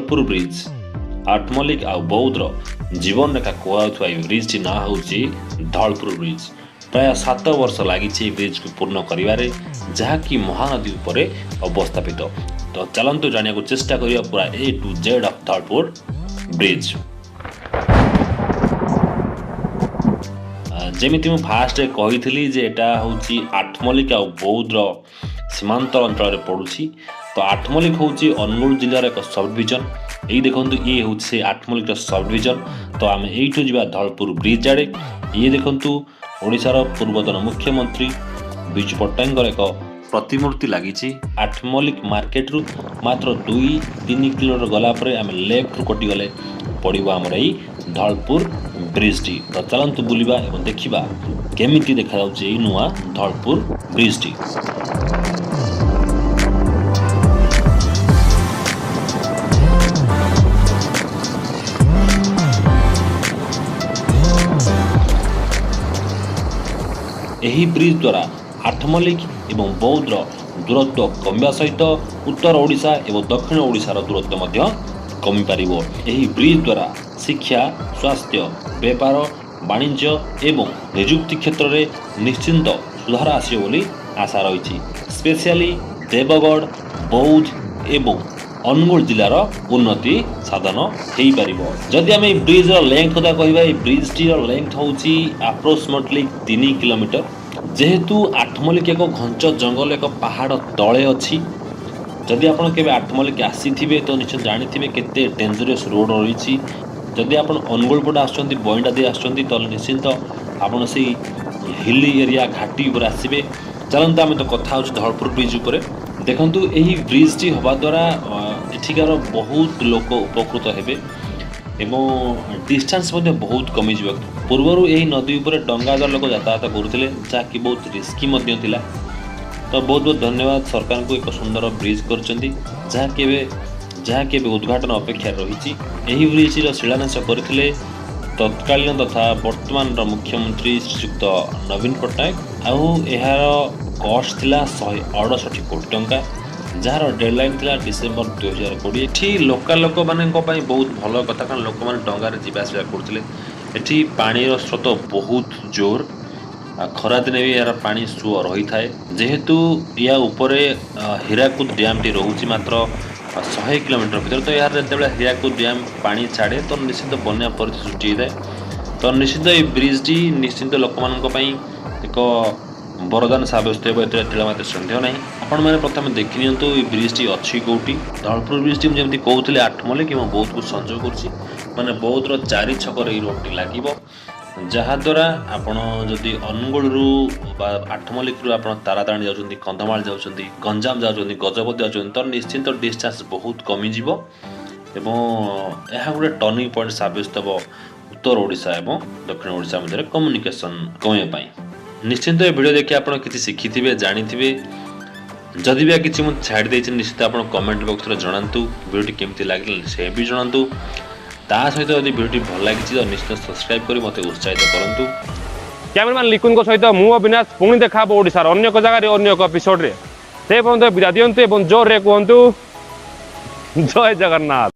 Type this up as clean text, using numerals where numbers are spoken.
Dholpur bridge Athmallik आ बौद्ध जीवन रेखा कहउथवा bridge T ना होची धौलपुर ब्रिज। प्राय 7 वर्ष लगी ब्रिज को पूर्ण करिवारे जहाँकि महानदी उपरे अवस्थापित। तो चलंतु जानिया को चेष्टा करिया पूरा A to Z of Dholpur bridge. जेमिति मु फास्ट कही जे एटा होची आठमल्लिक आ बौद्ध सीमांत अंचल पड़ुछि। तो आठमल्लिक होची अनुगुल जिलार एक सब डिविजन। यही देखंतु ये होची आठमल्लिक सब डिविजन। तो आम एठू जीवा धौलपुर ब्रिज आड़े। ये देखंतु ओडिशार पूर्वतन मुख्यमंत्री विजु पट्टनायक एक प्रतिमूर्ति लगी। आठमल्लिक मार्केट रु मात्र 2-3 किलोमीटर गला आम लेफ्ट रु कटि गले पड़ो आमर यही धौलपुर ब्रिज टी। तो चलतु बुलिबा एवं देखिबा केमिति देखा जाउछि नुआ धौलपुर ब्रिज टी। यही ब्रिज द्वारा आठमल्लिक एवं बौद्ध दूरत्व कमिया सहित उत्तर ओडिशा एवं दक्षिण ओडिशार दूरत्व मध्य कमी पारिबो। यही ब्रिज द्वारा शिक्षा, स्वास्थ्य, व्यापार, वाणिज्य एवं निजुक्ति क्षेत्र में निश्चिंत सुधार आसियो बोली आशा रही। स्पेशली देवगढ़, बौद्ध एवं अनुगुल जिलार उन्नति साधन हो पारिबो। जदि आम ब्रिज लेंथ कथा कहबा ब्रिज टी लेंथ होची अप्रोक्सीमेटली 3 किलोमीटर। जेहेतु आठमल्लिक एक घंच जंगल एक पहाड़ तले अच्छी। जदि आप आठमल्लिक आसी तो निश्चय जानी केते डेंजरस रोड रही। जदि आप अनुगुल पटे आसुँच बइंडा दे आसुँच तो निश्चिंत आपड़ से हिली एरिया घाटी उपर आसबे। चलते आम तो कथा धौलपुर ब्रिज उपर देखंतु यही ब्रिज टी हवा द्वारा एठिकार बहुत लोक उपकृत हेबे एवं डिस्टेंस बहुत कमी जा। पूर्वर यही नदी उपर डंगा द्वारा लोक यातायात करुले जहाँकि बहुत रिस्की थिला। तो बहुत बहुत धन्यवाद सरकार को एक सुंदर ब्रिज कर उद्घाटन अपेक्षा रही। यही ब्रिज शिलान्यास करते तत्कालीन तथा वर्तमान मुख्यमंत्री श्रीयुक्त नवीन पट्टनायक। आर कस्ट थिला 168 कोटी टंका जार डेडलाइन थिला डिसेम्बर 2020। एठी लोकल लोक माने बहुत भल कथा कारण लोक मैंने डंगार जावासवा करते। एठी पानीर स्रोत बहुत जोर खरा दिन भी यार पानी सुअ रही थाए। जेहेतु या उपरे हीराकुद डैम टी रोचे मात्र 100 किलोमीटर भीतर। तो यार जो हीराकुद डैम पानी छाड़े तो निश्चित बन्या परिस्थिति सृष्टि होता है। तो निश्चित ये ब्रिज टी निश्चित लोक मानी एक वरदान सब्यस्त हो मात्र सन्देह ना। आपण मैंने प्रथम देखी नियंतु ये ब्रिज टी अच्छी कौटी धौलपुर ब्रिज टी जमी कहते आठमल्लिक बहुत कुछ संजोग कर बौद्ध 4 छकर रोड टी लगे जहाद्वारा आपण जदि अनुगुल आठमल्लिक आप ताराताणी जाऊँच कंधमाल जाऊँच गंजाम जाऊँच गजपति जाऊँच तो निश्चित डिस्टेंस बहुत कमिज यह गोटे टर्निंग पॉइंट सब्यस्त हो उत्तर ओडिशा और दक्षिण ओडिशा मध्य कम्युनिकेशन कमेवाई। निश्चिंत ये वीडियो देखिए आप किसी शिखि जानी जदि भी किसी मुझे छाड़ दे निश्चित आप कमेंट बॉक्स में जनातु वीडियो केमती लगे से भी जनातु। ता सहित यदि वीडियो भल लगी तो निश्चित सब्सक्राइब कर मत उत्साहित करूँ। कैमरामैन लिकुन सहित मु अविनाश पुणी देखा ओडिशार अन्य जगह अन्य एक एपिसोड से विदा दिंतु जोर रे कहतु जय जगन्नाथ।